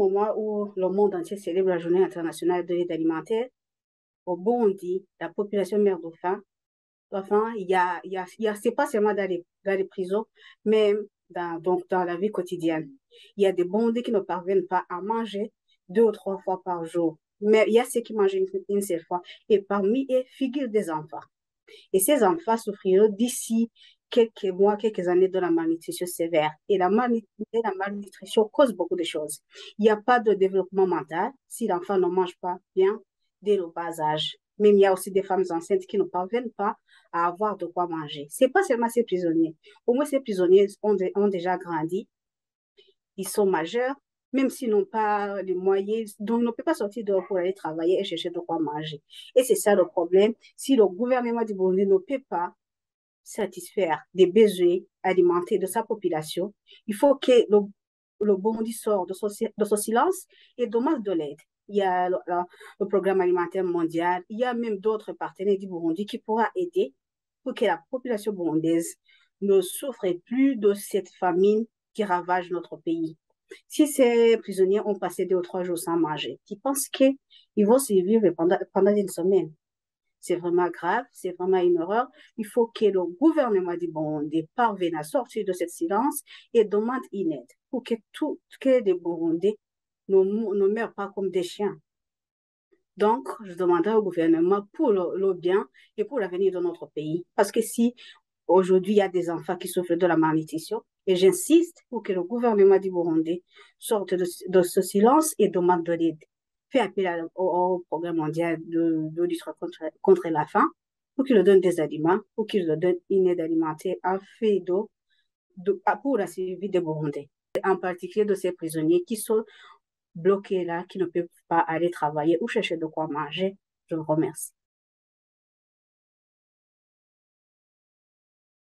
moment où le monde entier célèbre la Journée internationale de l'aide alimentaire, au Burundi, la population meurt de faim. Enfin, c'est pas seulement dans les prisons, mais donc dans la vie quotidienne. Il y a des Burundais qui ne parviennent pas à manger 2 ou 3 fois par jour. Mais il y a ceux qui mangent une seule fois. Et parmi eux figurent des enfants. Et ces enfants souffriront d'ici quelques mois, quelques années de la malnutrition sévère. Et la malnutrition cause beaucoup de choses. Il n'y a pas de développement mental si l'enfant ne mange pas bien dès le bas âge. Même il y a aussi des femmes enceintes qui ne parviennent pas à avoir de quoi manger. Ce n'est pas seulement ces prisonniers. Au moins, ces prisonniers ont déjà grandi, ils sont majeurs, même s'ils n'ont pas les moyens, donc ils ne peuvent pas sortir dehors pour aller travailler et chercher de quoi manger. Et c'est ça le problème. Si le gouvernement du Burundi ne peut pas satisfaire des besoins alimentaires de sa population, il faut que le Burundi sorte de son silence et demande de l'aide. Il y a le programme alimentaire mondial, il y a même d'autres partenaires du Burundi qui pourra aider pour que la population burundaise ne souffre plus de cette famine qui ravage notre pays. Si ces prisonniers ont passé 2 ou 3 jours sans manger, ils pensent qu'ils vont survivre pendant une semaine. C'est vraiment grave, c'est vraiment une horreur. Il faut que le gouvernement du Burundi parvienne à sortir de ce silence et demande une aide pour que les Burundais ne meurent pas comme des chiens. Donc, je demanderai au gouvernement pour le bien et pour l'avenir de notre pays. Parce que si aujourd'hui il y a des enfants qui souffrent de la malnutrition, et j'insiste pour que le gouvernement du Burundi sorte de ce silence et demande de l'aide. Fait appel au programme mondial de lutte contre la faim pour qu'il leur donne des aliments, pour qu'il leur donne une aide alimentaire afin pour la survie des Burundais. En particulier de ces prisonniers qui sont bloqués là, qui ne peuvent pas aller travailler ou chercher de quoi manger. Je vous remercie.